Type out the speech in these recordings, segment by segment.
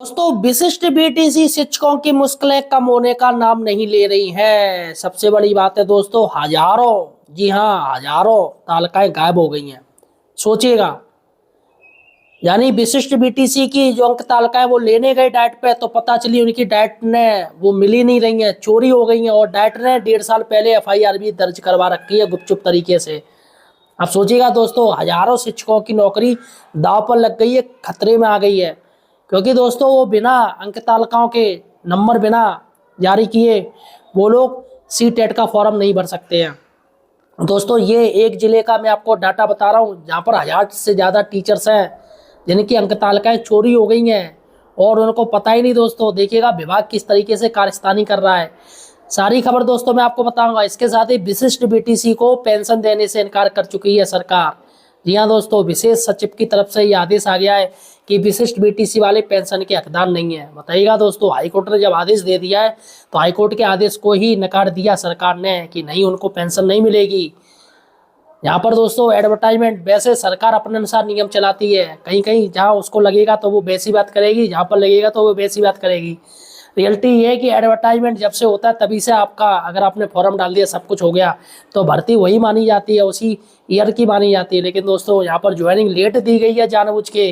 दोस्तों विशिष्ट बीटीसी शिक्षकों की मुश्किलें कम होने का नाम नहीं ले रही हैं। सबसे बड़ी बात है दोस्तों, हजारों, जी हाँ हजारों तालिकाएं गायब हो गई हैं। सोचिएगा, यानी विशिष्ट बीटीसी की जो अंक तालिकाएं वो लेने गए डाइट पे, तो पता चली उनकी डाइट ने वो मिल ही नहीं रही हैं, चोरी हो गई हैं। और डाइट ने 1.5 साल पहले एफआईआर भी दर्ज करवा रखी है गुपचुप तरीके से। अब सोचिएगा दोस्तों, हजारों शिक्षकों की नौकरी दांव पर लग गई है, खतरे में आ गई है। क्योंकि दोस्तों वो बिना अंक तालिकाओं के नंबर बिना जारी किए वो लोग सी टेट का फॉर्म नहीं भर सकते हैं। दोस्तों ये एक जिले का मैं आपको डाटा बता रहा हूँ, जहाँ पर 1000 से ज़्यादा टीचर्स हैं जिनकी अंक तालिकाएं चोरी हो गई हैं और उनको पता ही नहीं। दोस्तों देखिएगा विभाग किस तरीके से कार्यस्तानी कर रहा है। सारी खबर दोस्तों मैं आपको बताऊंगा। इसके साथ ही विशिष्ट बीटीसी को पेंशन देने से इनकार कर चुकी है सरकार। जी हाँ दोस्तों, विशेष सचिव की तरफ से यह आदेश आ गया है कि विशिष्ट बीटीसी वाले पेंशन के हकदार नहीं है। बताइएगा दोस्तों, हाईकोर्ट ने जब आदेश दे दिया है तो हाईकोर्ट के आदेश को ही नकार दिया सरकार ने कि नहीं, उनको पेंशन नहीं मिलेगी। यहाँ पर दोस्तों एडवर्टाइजमेंट, वैसे सरकार अपने अनुसार नियम चलाती है, कहीं कहीं जहाँ उसको लगेगा तो वो वैसी बात करेगी, जहाँ पर लगेगा तो वो वैसी बात करेगी। रियलिटी ये है कि एडवर्टाइजमेंट जब से होता है तभी से आपका, अगर आपने फॉर्म डाल दिया सब कुछ हो गया तो भर्ती वही मानी जाती है, उसी ईयर की मानी जाती है। लेकिन दोस्तों यहाँ पर ज्वाइनिंग लेट दी गई है जानबूझ के,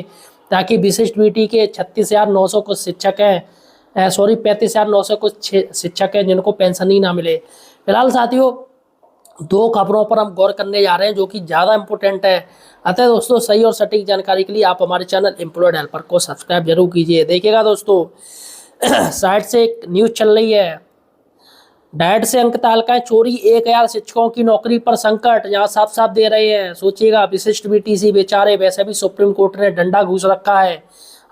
ताकि विशिष्ट बीटी के 36,900 कुछ शिक्षक हैं, सॉरी 35,900 कुछ शिक्षक हैं जिनको पेंशन ही ना मिले। फिलहाल साथियों दो खबरों पर हम गौर करने जा रहे हैं जो कि ज़्यादा इंपॉर्टेंट है। अतः दोस्तों सही और सटीक जानकारी के लिए आप हमारे चैनल एम्प्लॉयड हेल्पर को सब्सक्राइब जरूर कीजिए। देखिएगा दोस्तों साइड से एक न्यूज़ चल रही है, डाइट से अंक तालिकाएं चोरी, 1000 शिक्षकों की नौकरी पर संकट, यहाँ साफ साफ दे रहे हैं। सोचिएगा विशिष्ट बीटीसी बेचारे, वैसे भी सुप्रीम कोर्ट ने डंडा घूस रखा है,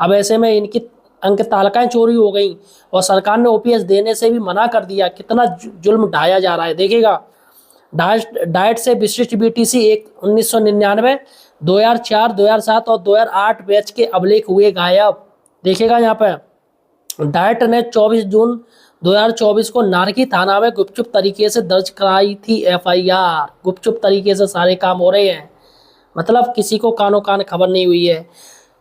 अब ऐसे में इनकी अंक तालिकाएं चोरी हो गई और सरकार ने ओपीएस देने से भी मना कर दिया। कितना जुल्म ढाया जा रहा है। देखिएगा डाइट से विशिष्ट बीटीसी 1999, 2004, 2007 और 2008 बैच के अभिलेख हुए गायब। देखिएगा यहाँ पे डाइट ने 24 जून 2024 को नारकी थाना में गुपचुप तरीके से दर्ज कराई थी एफआईआर। गुपचुप तरीके से सारे काम हो रहे हैं, मतलब किसी को कानो कान खबर नहीं हुई है।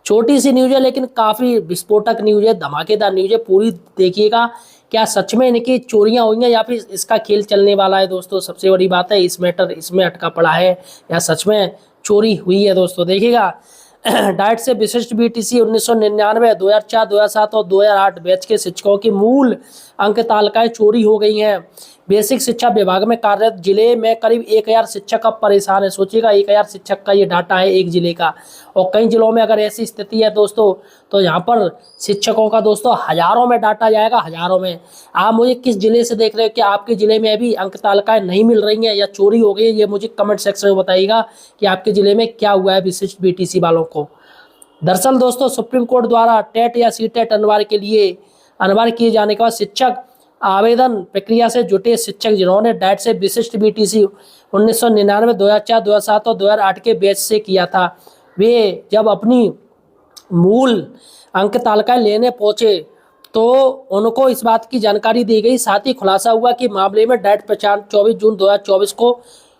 छोटी सी न्यूज़ है लेकिन काफ़ी विस्फोटक न्यूज़ है, धमाकेदार न्यूज़ है। पूरी देखिएगा, क्या सच में इनकी चोरियां हुई हैं या फिर इसका खेल चलने वाला है। दोस्तों सबसे बड़ी बात है, इस मैटर इसमें अटका पड़ा है या सच में चोरी हुई है। दोस्तों देखिएगा डाइट से विशिष्ट बीटीसी 1999, 2004, 2007 और 2008 बैच के शिक्षकों की मूल अंक तालिकाएं चोरी हो गई हैं। बेसिक शिक्षा विभाग में कार्यरत जिले में करीब 1000 शिक्षक अब परेशान है। सोचिएगा 1000 शिक्षक का ये डाटा है एक जिले का, और कई जिलों में अगर ऐसी स्थिति है दोस्तों तो यहाँ पर शिक्षकों का दोस्तों हजारों में डाटा जाएगा, हजारों में। आप मुझे किस जिले से देख रहे हो, कि आपके जिले में अभी अंक तालिकाएं नहीं मिल रही हैं या चोरी हो गई है, ये मुझे कमेंट सेक्शन में बताइएगा कि आपके जिले में क्या हुआ है विशिष्ट बीटीसी वालों को। दरअसल दोस्तों सुप्रीम कोर्ट द्वारा टेट या सी टेट अनिवार्य किए जाने के बाद शिक्षक आवेदन प्रक्रिया से जुटे शिक्षक जिन्होंने डाइट से विशिष्ट बीटीसी 1999, 2004, 2007 और 2008 के बैच से किया था, वे जब अपनी मूल अंक तालिकाएं लेने पहुंचे तो उनको इस बात की जानकारी दी गई। साथ ही खुलासा हुआ कि मामले में डाइट पहचान 24 जून 2024 को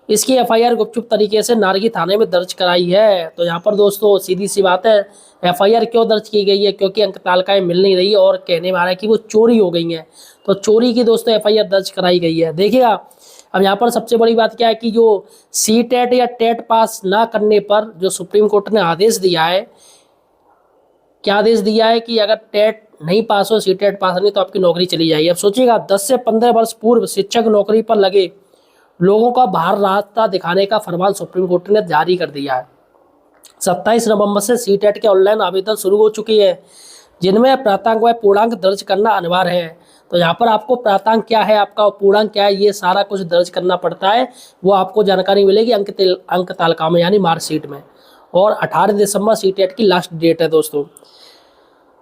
इसकी एफआईआर गुपचुप तरीके से नारगी थाने में दर्ज कराई है। तो यहाँ पर दोस्तों सीधी सी बात है, एफआईआर क्यों दर्ज की गई है, क्योंकि अंक तालिकाएं मिल नहीं रही और कहने वाला है कि वो चोरी हो गई हैं, तो चोरी की दोस्तों एफआईआर दर्ज कराई गई है। देखिएगा अब यहाँ पर सबसे बड़ी बात क्या है कि जो सी टेट या टेट पास ना करने पर जो सुप्रीम कोर्ट ने आदेश दिया है, क्या आदेश दिया है कि अगर टेट नहीं पास हो, सी टेट पास नहीं, तो आपकी नौकरी चली जाएगी। अब सोचिएगा 10 से 15 वर्ष पूर्व शिक्षक नौकरी पर लगे लोगों का बाहर रास्ता दिखाने का फरमान सुप्रीम कोर्ट ने जारी कर दिया है। 27 नवंबर से सी टेट के ऑनलाइन आवेदन शुरू हो चुकी है, जिनमें प्राप्तांक व पूर्णांक दर्ज करना अनिवार्य है। तो यहाँ पर आपको प्राप्तांक क्या है, आपका पूर्णांक क्या है, ये सारा कुछ दर्ज करना पड़ता है। वो आपको जानकारी मिलेगी अंक तालिका में, यानी मार्कशीट में। और 18 दिसंबर सी टेट की लास्ट डेट है दोस्तों।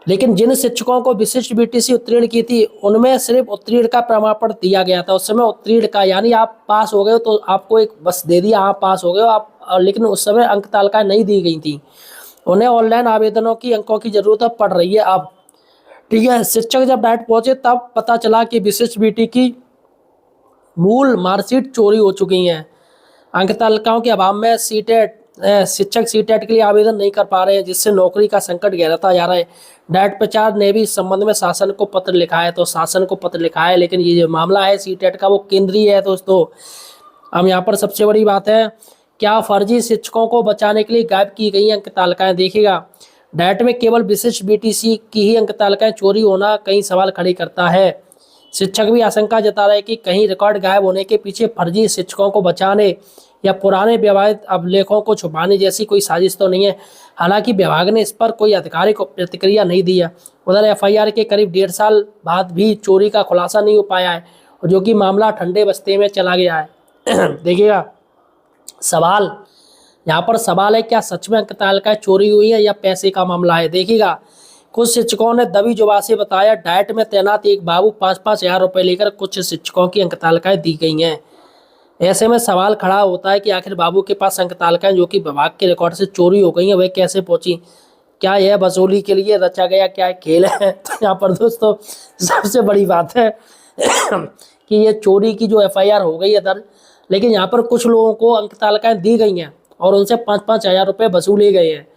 लेकिन जिन शिक्षकों को विशिष्ट बीटीसी उत्तीर्ण की थी उनमें सिर्फ उत्तीर्ण का प्रमाण पत्र दिया गया था। उस समय उत्तीर्ण का, यानी आप पास हो गए तो आपको एक बस दे दिया, आप पास हो गए आप, लेकिन उस समय अंक तालिकाएं नहीं दी गई थी। उन्हें ऑनलाइन आवेदनों की अंकों की जरूरत पड़ रही है अब। ठीक है, शिक्षक जब डाइट पहुंचे तब पता चला कि विशिष्ट बीटी की मूल मार्कशीट चोरी हो चुकी हैं। अंक तालिकाओं के अभाव में सी टेट शिक्षक सीटेट के लिए आवेदन नहीं कर पा रहे हैं, जिससे नौकरी का संकट गहराता जा रहा है। डाइट प्रचार ने भी इस संबंध में शासन को पत्र लिखा है, तो शासन को पत्र लिखा है, लेकिन ये जो मामला है सीटेट का वो केंद्रीय है दोस्तों। अब यहाँ पर सबसे बड़ी बात है, क्या फर्जी शिक्षकों को बचाने के लिए गायब की गई अंक तालिकाएं? देखिएगा, डाइट में केवल विशिष्ट बीटीसी की ही अंक तालिकाएं चोरी होना कई सवाल खड़े करता है। शिक्षक भी आशंका जता रहे कि कहीं रिकॉर्ड गायब होने के पीछे फर्जी शिक्षकों को बचाने या पुराने विवादित अभिलेखों को छुपाने जैसी कोई साजिश तो नहीं है। हालांकि विभाग ने इस पर कोई आधिकारिक प्रतिक्रिया नहीं दी है। उधर एफआईआर के करीब 1.5 साल बाद भी चोरी का खुलासा नहीं हो पाया है, जो कि मामला ठंडे बस्ते में चला गया है। देखिएगा, सवाल यहाँ पर सवाल है, क्या सच में अंक तालिकाएं चोरी हुई है या पैसे का मामला है? देखिएगा, कुछ शिक्षकों ने दबी जुबान से बताया, डाइट में तैनात एक बाबू 5-5 हज़ार रुपये लेकर कुछ शिक्षकों की अंक तालिकाएं दी गई हैं। ऐसे में सवाल खड़ा होता है कि आखिर बाबू के पास अंक तालिकाएं जो कि विभाग के रिकॉर्ड से चोरी हो गई हैं, वह कैसे पहुंची? क्या यह वसूली के लिए रचा गया क्या खेल है? तो यहाँ पर दोस्तों सबसे बड़ी बात है कि ये चोरी की जो एफआईआर हो गई है दर्ज, लेकिन यहाँ पर कुछ लोगों को अंक तालिकाएं दी गई हैं और उनसे 5-5 हज़ार रुपये वसूले गए हैं।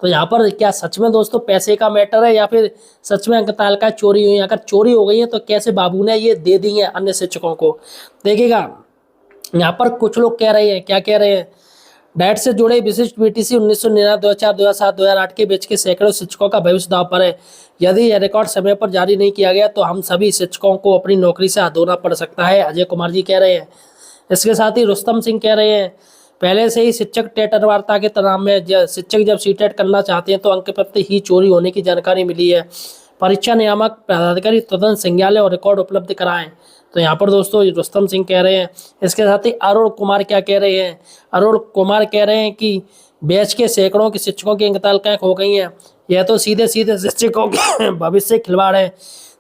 तो यहाँ पर क्या सच में दोस्तों पैसे का मैटर है या फिर सच में अंक तालिकाएं चोरी हुई हैं? अगर चोरी हो गई है तो कैसे बाबू ने ये दे दी है अन्य शिक्षकों को? देखिएगा, यहाँ पर कुछ लोग कह रहे हैं, क्या कह रहे हैं, डाइट से जुड़े विशिष्ट बीटीसी 1999, 2004, 2007, 2008 के बीच के सैकड़ों शिक्षकों का भविष्य दांव पर है। यदि यह रिकॉर्ड समय पर जारी नहीं किया गया तो हम सभी शिक्षकों को अपनी नौकरी से हथौना पड़ सकता है, अजय कुमार जी कह रहे हैं। इसके साथ ही रुस्तम सिंह कह रहे हैं, पहले से ही शिक्षक टेट वार्ता के तनाव में शिक्षक जब सीटेट करना चाहते हैं तो अंक पत्र ही चोरी होने की जानकारी मिली है। परीक्षा नियामक पदाधिकारी तुरंत संज्ञालय और रिकॉर्ड उपलब्ध कराएं। तो यहाँ पर दोस्तों रुस्तम सिंह कह रहे हैं। इसके साथ ही अरुण कुमार क्या कह रहे हैं, अरुण कुमार कह रहे हैं कि बैच के सैकड़ों के शिक्षकों की अंक तालिकाएं खो गई हैं, यह तो सीधे सीधे शिक्षकों के भविष्य से खिलवाड़ है।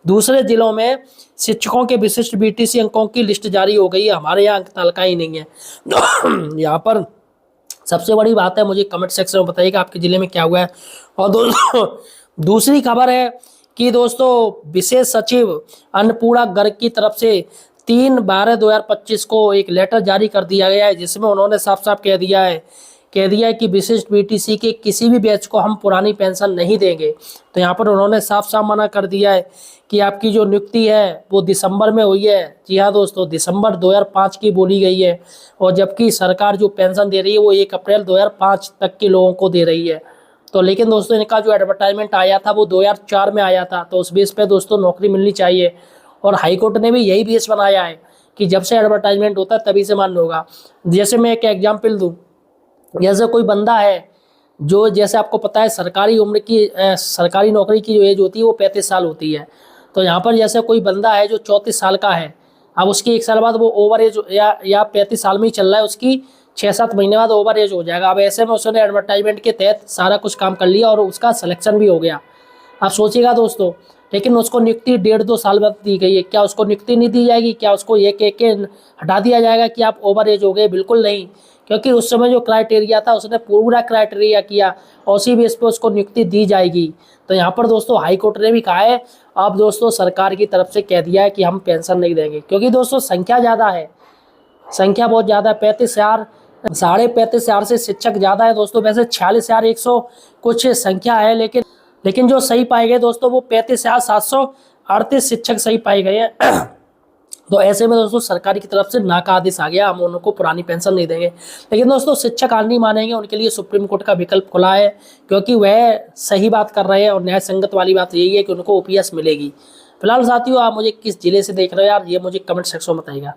दूसरे जिलों में शिक्षकों के विशिष्ट बीटीसी अंकों की लिस्ट जारी हो गई है, हमारे यहाँ अंक तालिकाएं ही नहीं है। तो यहाँ पर सबसे बड़ी बात है, मुझे कमेंट सेक्शन में बताइएगा आपके जिले में क्या हुआ है। और दोस्तों दूसरी खबर है कि दोस्तों विशेष सचिव अन्नपूर्णा गर्ग की तरफ से 3/12/2025 को एक लेटर जारी कर दिया गया है, जिसमें उन्होंने साफ साफ कह दिया है कि विशिष्ट बीटीसी के किसी भी बैच को हम पुरानी पेंशन नहीं देंगे। तो यहाँ पर उन्होंने साफ साफ मना कर दिया है कि आपकी जो नियुक्ति है वो दिसंबर में हुई है। जी हाँ दोस्तों, दिसंबर 2005 की बोली गई है, और जबकि सरकार जो पेंशन दे रही है वो 1 अप्रैल 2005 तक के लोगों को दे रही है। तो लेकिन दोस्तों इनका जो एडवर्टाइजमेंट आया था वो 2004 में आया था, तो उस बेस पे दोस्तों नौकरी मिलनी चाहिए। और हाईकोर्ट ने भी यही बेस बनाया है कि जब से एडवर्टाइजमेंट होता है तभी से मान्य होगा। जैसे मैं एक एग्जाम्पल दूँ, जैसे कोई बंदा है जो, जैसे आपको पता है सरकारी उम्र की सरकारी नौकरी की जो एज होती है वो 35 साल होती है। तो यहाँ पर जैसे कोई बंदा है जो 34 साल का है, अब उसकी 1 साल बाद वो ओवर एज या 35 साल में ही चल रहा है, उसकी 6-7 महीने बाद ओवर एज हो जाएगा। अब ऐसे में उसने एडवर्टाइजमेंट के तहत सारा कुछ काम कर लिया और उसका सिलेक्शन भी हो गया। आप सोचिएगा दोस्तों, लेकिन उसको नियुक्ति 1.5-2 साल बाद दी गई है, क्या उसको नियुक्ति नहीं दी जाएगी? क्या उसको ये कह के हटा दिया जाएगा कि आप ओवर एज हो गए? बिल्कुल नहीं, क्योंकि उस समय जो क्राइटेरिया था उसने पूरा क्राइटेरिया किया और उसी बेस पे उसको नियुक्ति दी जाएगी। तो यहाँ पर दोस्तों हाई कोर्ट ने भी कहा है, अब दोस्तों सरकार की तरफ से कह दिया है कि हम पेंशन नहीं देंगे, क्योंकि दोस्तों संख्या ज़्यादा है, संख्या बहुत ज़्यादा है। 35,000 35,000 से शिक्षक ज़्यादा है दोस्तों। वैसे 46,100 कुछ संख्या है, लेकिन जो सही पाए गए दोस्तों वो 35,738 शिक्षक सही पाए गए हैं। तो ऐसे में दोस्तों सरकार की तरफ से ना का आदेश आ गया, हम उनको पुरानी पेंशन नहीं देंगे। लेकिन दोस्तों शिक्षक आज नहीं मानेंगे, उनके लिए सुप्रीम कोर्ट का विकल्प खुला है, क्योंकि वह सही बात कर रहे हैं और न्याय संगत वाली बात यही है कि उनको ओपीएस मिलेगी। फिलहाल साथियों, आप मुझे किस जिले से देख रहे हो यार, ये मुझे कमेंट सेक्शन में बताइएगा।